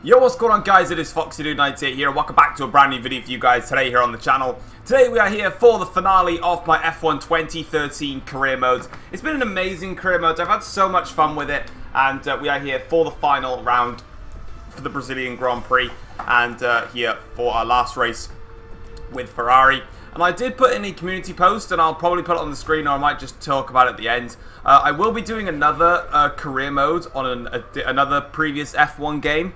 Yo, what's going on, guys? It is FoxyDude98 here. Welcome back to a brand new video for you guys today here on the channel. Today we are here for the finale of my F1 2013 career mode. It's been an amazing career mode. I've had so much fun with it, and we are here for the final round for the Brazilian Grand Prix, and here for our last race with Ferrari. And I did put in a community post, and I'll probably put it on the screen, or I might just talk about it at the end. I will be doing another career mode on another previous F1 game.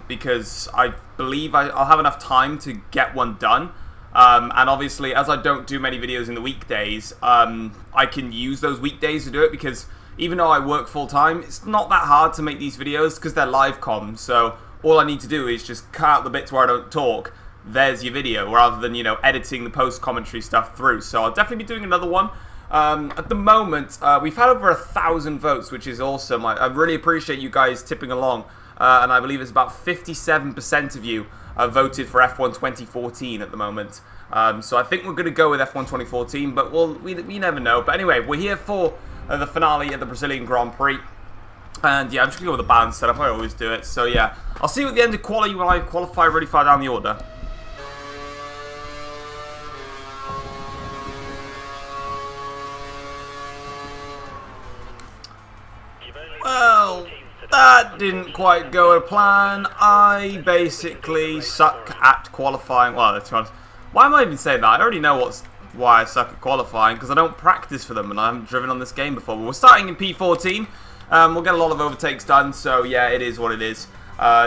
Because I believe I'll have enough time to get one done. And obviously, as I don't do many videos in the weekdays, I can use those weekdays to do it, because even though I work full-time, it's not that hard to make these videos because they're live com. So all I need to do is just cut out the bits where I don't talk. There's your video, rather than, you know, editing the post-commentary stuff through. So I'll definitely be doing another one. At the moment, we've had over 1,000 votes, which is awesome. I really appreciate you guys tipping along. And I believe it's about 57% of you voted for F1 2014 at the moment. So I think we're going to go with F1 2014, but we never know. But anyway, we're here for the finale of the Brazilian Grand Prix. And yeah, I'm just going to go with the balance setup. I always do it. So yeah, I'll see you at the end of quali when I qualify really far down the order. Well, that didn't quite go to plan. I basically suck at qualifying. Well, to be honest, why am I even saying that? I already know why I suck at qualifying, because I don't practice for them, and I haven't driven on this game before. But we're starting in P14. We'll get a lot of overtakes done, so yeah, it is what it is.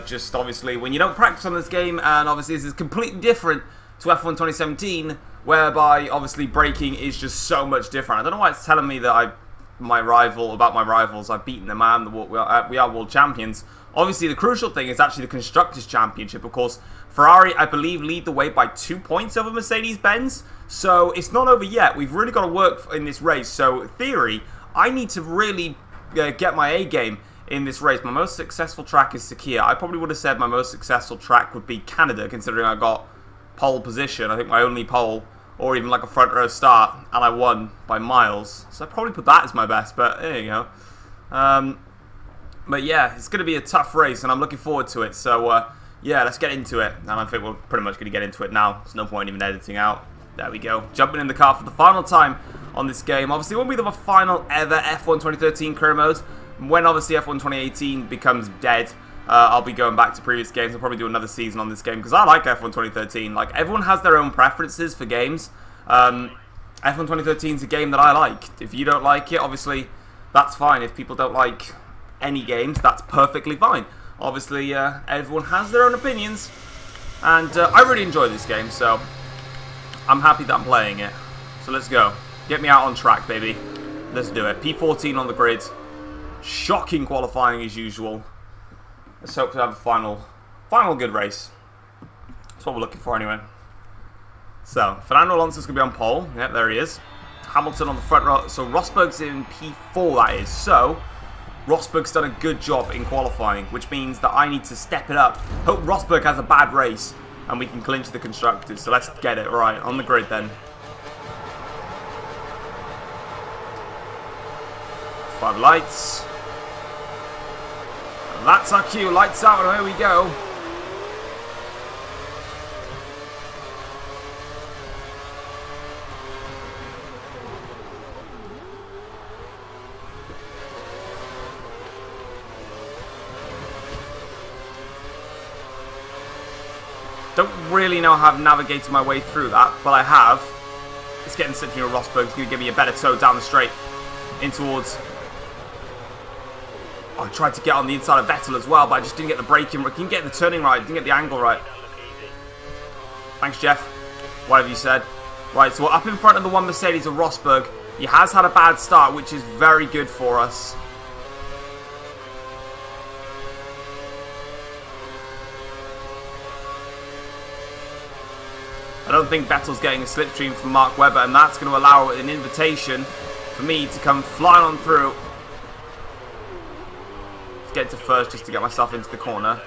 Just obviously, when you don't practice on this game, and obviously this is completely different to F1 2017, whereby obviously braking is just so much different. I don't know why it's telling me that my rivals, I've beaten them, we are world champions. Obviously, the crucial thing is actually the Constructors' Championship. Of course, Ferrari, I believe, lead the way by 2 points over Mercedes-Benz. So, it's not over yet. We've really got to work in this race. So, in theory, I need to really get my A game in this race. My most successful track is Sakhir. I probably would have said my most successful track would be Canada, considering I got pole position. I think my only pole, or even like a front row start, and I won by miles. So I probably put that as my best, but there you go. But yeah, it's going to be a tough race, and I'm looking forward to it. So yeah, let's get into it. And I think we're pretty much going to get into it now. There's no point even editing out. There we go. Jumping in the car for the final time on this game. Obviously, it won't be the final ever F1 2013 career mode. When obviously F1 2018 becomes dead, I'll be going back to previous games. I'll probably do another season on this game, because I like F1 2013. Like, everyone has their own preferences for games. F1 2013 is a game that I like. If you don't like it, obviously, that's fine. If people don't like any games, that's perfectly fine. Obviously, everyone has their own opinions. And I really enjoy this game, so I'm happy that I'm playing it. So let's go. Get me out on track, baby. Let's do it. P14 on the grid. Shocking qualifying as usual. Let's hope to have a final good race. That's what we're looking for anyway. So, Fernando Alonso's going to be on pole. Yep, there he is. Hamilton on the front row. So, Rosberg's in P4, that is. So, Rosberg's done a good job in qualifying, which means that I need to step it up. Hope Rosberg has a bad race, and we can clinch the Constructors. So, let's get it right on the grid then. 5 lights. And that's our cue. Lights out, and here we go. Don't really know how I've navigated my way through that, but I have. It's getting Sergio Rosberg's going to give me a better tow down the straight in towards. Oh, I tried to get on the inside of Vettel as well, but I just didn't get the braking. I didn't get the turning right. Didn't get the angle right. Thanks, Jeff. Whatever you said. Right, so we're up in front of the one Mercedes of Rosberg. He has had a bad start, which is very good for us. I don't think Vettel's getting a slipstream from Mark Webber, and that's going to allow an invitation for me to come flying on through. Let's get to first just to get myself into the corner.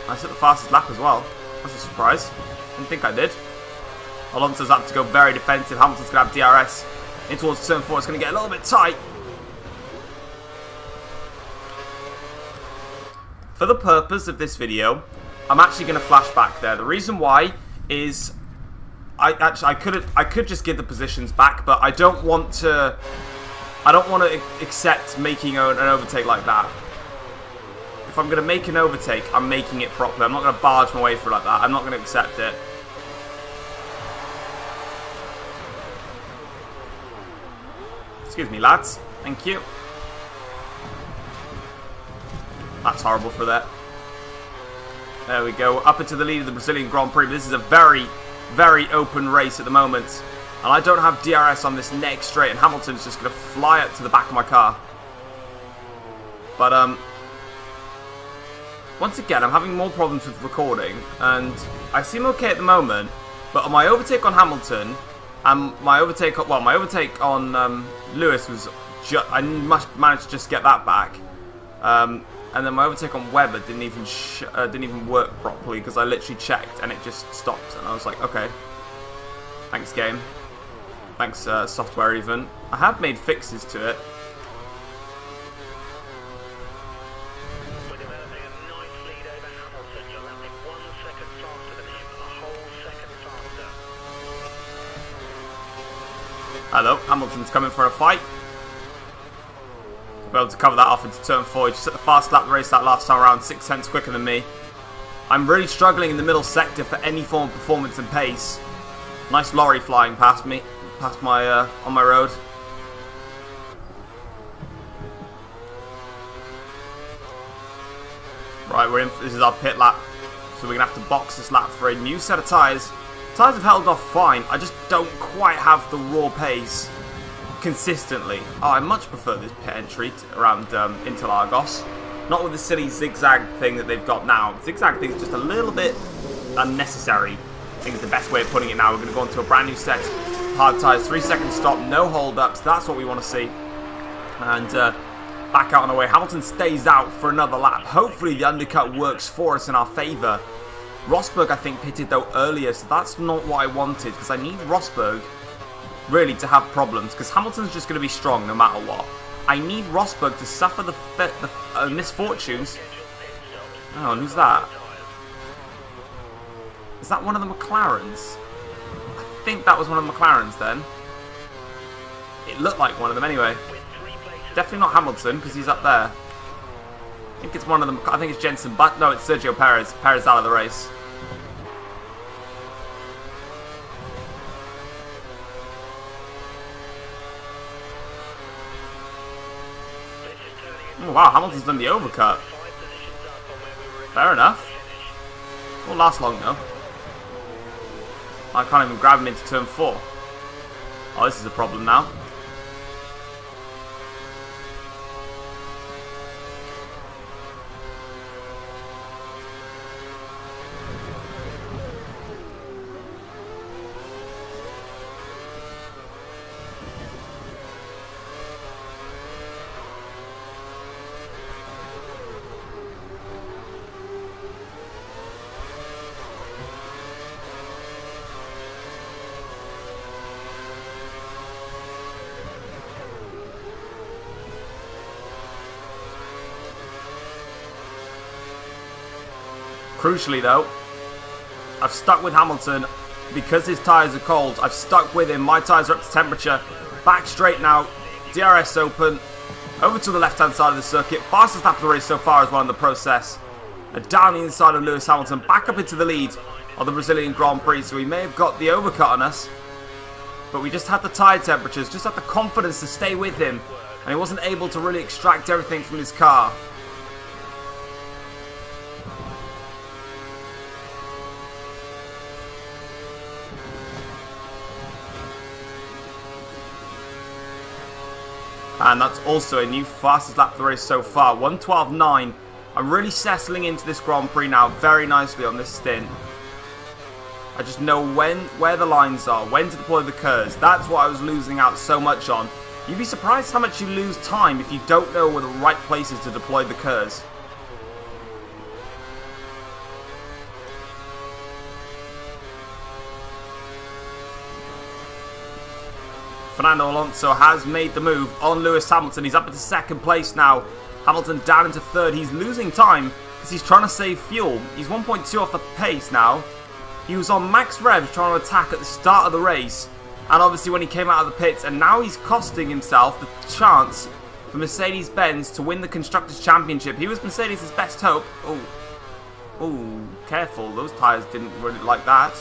I set the fastest lap as well. That's a surprise. Didn't think I did. Alonso's up to go very defensive. Hamilton's going to have DRS in towards turn 4. It's going to get a little bit tight. for the purpose of this video, I'm actually going to flash back there. The reason why is I could just give the positions back, but I don't want to accept making an overtake like that. If I'm going to make an overtake, I'm making it properly. I'm not going to barge my way through like that. I'm not going to accept it. Excuse me, lads. Thank you. That's horrible for that. There we go. Up into the lead of the Brazilian Grand Prix. This is a very, very open race at the moment. And I don't have DRS on this next straight. And Hamilton's just going to fly up to the back of my car. But, once again, I'm having more problems with recording. And I seem okay at the moment. But on my overtake on Hamilton, and my overtake on Lewis was I managed to just get that back. And then my overtake on Webber didn't even work properly because I literally checked and it just stopped. And I was like, okay, thanks game, thanks software even. I have made fixes to it. Hello, Hamilton's coming for a fight. Be able to cover that off into turn 4. He just set the fast lap race that last time around, 6 tenths quicker than me. I'm really struggling in the middle sector for any form of performance and pace. Nice lorry flying past me, past my on my road. Right, we're in. This is our pit lap, so we're gonna have to box this lap for a new set of tyres. Tyres have held off fine. I just don't quite have the raw pace consistently. Oh, I much prefer this pit entry around Interlagos. Not with the silly zigzag thing that they've got now. The zigzag thing is just a little bit unnecessary. I think it's the best way of putting it now. We're going to go into a brand new set. Hard tyres, 3-second stop, no hold-ups. That's what we want to see. And back out on the way. Hamilton stays out for another lap. Hopefully the undercut works for us in our favour. Rosberg, I think, pitted though earlier, so that's not what I wanted, because I need Rosberg really to have problems, because Hamilton's just going to be strong no matter what. I need Rosberg to suffer the misfortunes. Oh, and who's that? Is that one of the McLarens? I think that was one of the McLarens then. It looked like one of them anyway. Definitely not Hamilton, because he's up there. I think it's one of them. I think it's Jensen, but no, it's Sergio Perez. Perez out of the race. Oh, wow, Hamilton's done the overcut. Fair enough. Won't last long though. I can't even grab him into turn 4. Oh, this is a problem now. Crucially though, I've stuck with Hamilton because his tyres are cold. I've stuck with him. My tyres are up to temperature. Back straight now. DRS open. Over to the left-hand side of the circuit. Fastest lap of the race so far as well in the process. And down the inside of Lewis Hamilton. Back up into the lead of the Brazilian Grand Prix. So we may have got the overcut on us. But we just had the tyre temperatures. Just had the confidence to stay with him. And he wasn't able to really extract everything from his car. And that's also a new fastest lap of the race so far, 1:12.9. I'm really settling into this Grand Prix now very nicely on this stint. I just know where the lines are, when to deploy the curves. That's what I was losing out so much on. You'd be surprised how much you lose time if you don't know where the right place is to deploy the curves. Fernando Alonso has made the move on Lewis Hamilton. He's up into second place now. Hamilton down into third. He's losing time because because he's trying to save fuel. He's 1.2 off the pace now. He was on max revs trying to attack at the start of the race, and obviously when he came out of the pits, and now he's costing himself the chance for Mercedes-Benz to win the Constructors' Championship. He was Mercedes' best hope. Oh, careful, those tyres didn't really like that.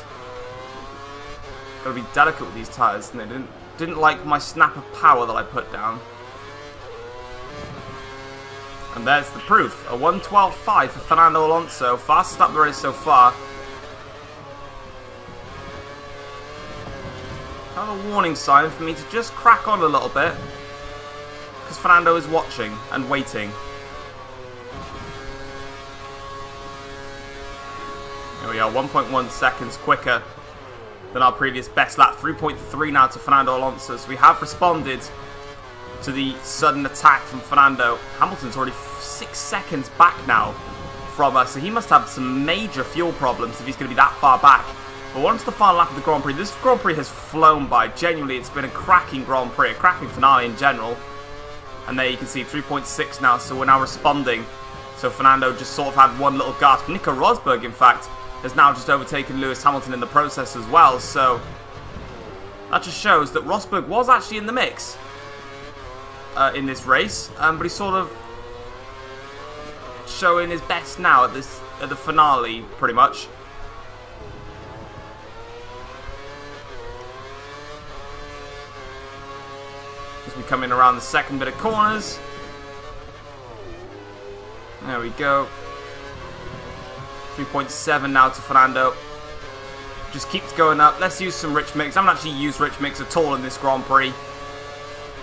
Gotta be delicate with these tyres, and they didn't like my snap of power that I put down. And there's the proof, a 1:12.5 for Fernando Alonso, fastest up the race so far. Kind of a warning sign for me to just crack on a little bit, because Fernando is watching and waiting. Here we are, 1.1 seconds quicker than our previous best lap. 3.3 now to Fernando Alonso. So we have responded to the sudden attack from Fernando. Hamilton's already 6 seconds back now from us, so he must have some major fuel problems if he's going to be that far back. But once the final lap of the Grand Prix, this Grand Prix has flown by. Genuinely, it's been a cracking Grand Prix, a cracking finale in general. And there you can see 3.6 now, so we're now responding. So Fernando just sort of had one little gasp. Nico Rosberg, in fact, has now just overtaken Lewis Hamilton in the process as well. So that just shows that Rosberg was actually in the mix in this race, but he's sort of showing his best now at the finale, pretty much. As we come in around the second bit of corners. There we go. 3.7 now to Fernando. Just keeps going up. Let's use some Rich Mix. I haven't actually used Rich Mix at all in this Grand Prix.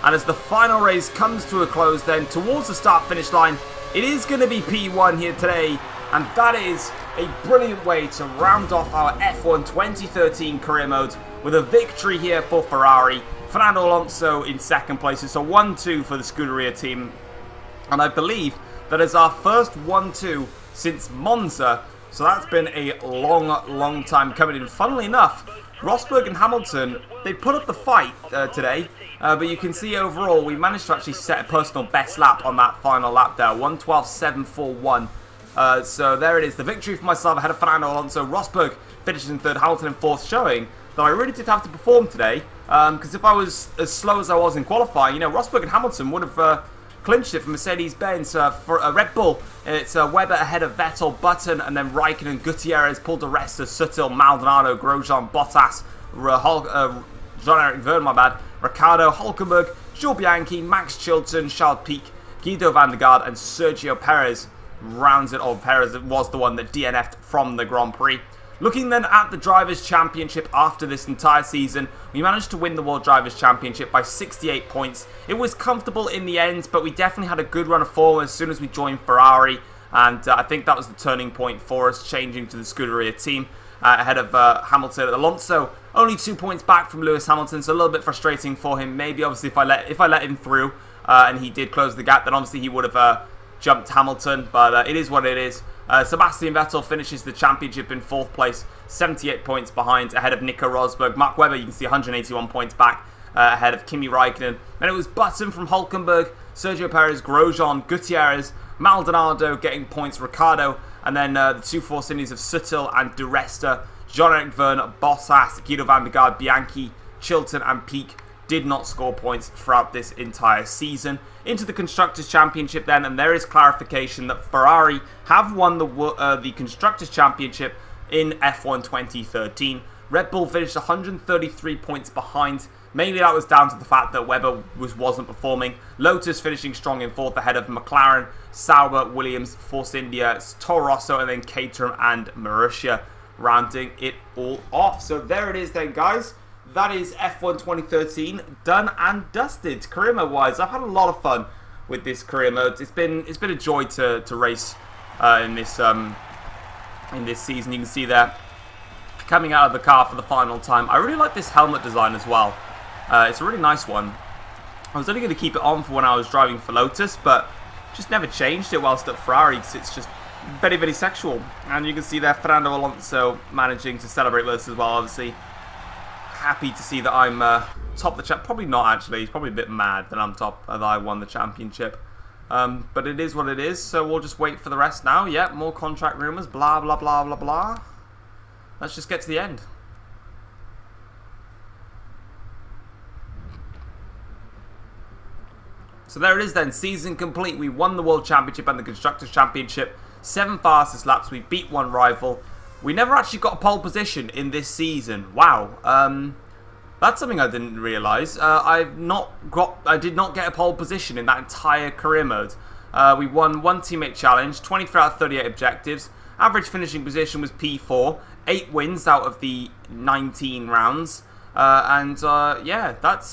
And as the final race comes to a close then, towards the start-finish line, it is going to be P1 here today. And that is a brilliant way to round off our F1 2013 career mode with a victory here for Ferrari. Fernando Alonso in second place. It's a 1-2 for the Scuderia team. And I believe that is our first 1-2 since Monza. So that's been a long time coming in. Funnily enough, Rosberg and Hamilton, they put up the fight today. But you can see overall, we managed to actually set a personal best lap on that final lap there. 1:12.741. So there it is. The victory for myself ahead of Fernando Alonso. Rosberg finishes in third, Hamilton in fourth, showing that I really did have to perform today. Because if I was as slow as I was in qualifying, you know, Rosberg and Hamilton would have clinched it for Mercedes-Benz. For Red Bull, it's Webber ahead of Vettel, Button, and then Raikkonen, Gutierrez, Paul di Resta, Sutil, Maldonado, Grosjean, Bottas, Jean-Eric Vergne, my bad, Ricciardo, Hulkenberg, Jules Bianchi, Max Chilton, Charles Pic, Guido van der Garde, and Sergio Perez rounds it off. Perez was the one that DNF'd from the Grand Prix. Looking then at the Drivers' Championship after this entire season, we managed to win the World Drivers' Championship by 68 points. It was comfortable in the end, but we definitely had a good run of form as soon as we joined Ferrari, and I think that was the turning point for us, changing to the Scuderia team ahead of Hamilton. Alonso only 2 points back from Lewis Hamilton, so a little bit frustrating for him. Maybe obviously if I let him through and he did close the gap, then obviously he would have jumped Hamilton, but it is what it is. Sebastian Vettel finishes the championship in fourth place, 78 points behind, ahead of Nico Rosberg. Mark Webber, you can see 181 points back, ahead of Kimi Raikkonen. Then it was Button from Hulkenberg, Sergio Perez, Grosjean, Gutierrez, Maldonado getting points, Ricciardo, and then the two Force Indies of Sutil and di Resta, Jean-Eric Vergne, Bottas, Guido van der Garde, Bianchi, Chilton, and Pic did not score points throughout this entire season. Into the Constructors' Championship then, and there is clarification that Ferrari have won the Constructors' Championship in F1 2013. Red Bull finished 133 points behind. Mainly that was down to the fact that Webber wasn't performing. Lotus finishing strong in fourth ahead of McLaren, Sauber, Williams, Force India, Toro Rosso, and then Caterham and Marussia rounding it all off. So there it is then, guys. That is F1 2013 done and dusted. Career mode wise, I've had a lot of fun with this career mode. It's been a joy to race in this season. You can see there coming out of the car for the final time. I really like this helmet design as well. It's a really nice one. I was only going to keep it on for when I was driving for Lotus, but just never changed it whilst at Ferrari because it's just very sexual. And you can see there Fernando Alonso managing to celebrate with us as well, obviously. Happy to see that I'm top of the champ. Probably not actually. He's probably a bit mad that I'm top, that I won the championship. But it is what it is, so we'll just wait for the rest now. Yep, more contract rumours, blah, blah, blah, blah, blah. Let's just get to the end. So there it is then, season complete. We won the World Championship and the Constructors' Championship. 7 fastest laps, we beat one rival. We never actually got a pole position in this season. Wow. That's something I didn't realise. I did not get a pole position in that entire career mode. We won 1 teammate challenge, 23 out of 38 objectives. Average finishing position was P4. 8 wins out of the 19 rounds. Yeah, that's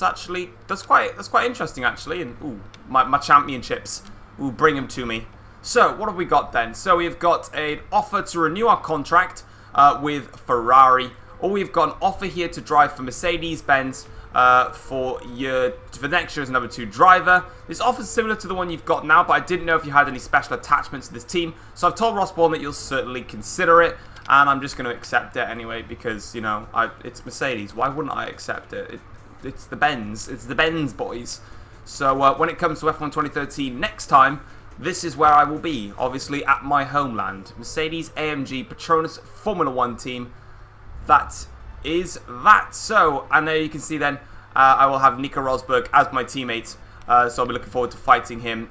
quite interesting actually. And ooh, my championships. Ooh, bring them to me. So what have we got then? So we've got an offer to renew our contract with Ferrari, or we've got an offer here to drive for Mercedes-Benz for next year as number 2 driver. This offer is similar to the one you've got now, but I didn't know if you had any special attachments to this team. So I've told Ross Bourne that you'll certainly consider it. And I'm just going to accept it anyway because, you know, it's Mercedes. Why wouldn't I accept it? It's the Benz. It's the Benz boys. So when it comes to F1 2013 next time, this is where I will be. Obviously at my homeland. Mercedes-AMG Petronas Formula 1 team. That is that. So, and there you can see then, I will have Nico Rosberg as my teammate. So I'll be looking forward to fighting him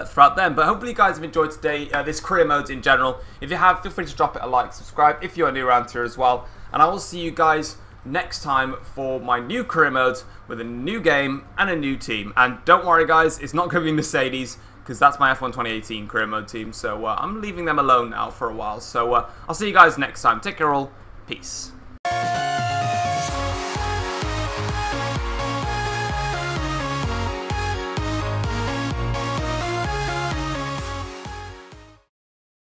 throughout them. But hopefully you guys have enjoyed today, this career modes in general. If you have, feel free to drop it a like, subscribe if you are new around here as well. And I will see you guys next time for my new career modes with a new game and a new team. And don't worry guys, it's not going to be Mercedes because that's my F1 2018 career mode team. So I'm leaving them alone now for a while. So I'll see you guys next time. Take care all. Peace.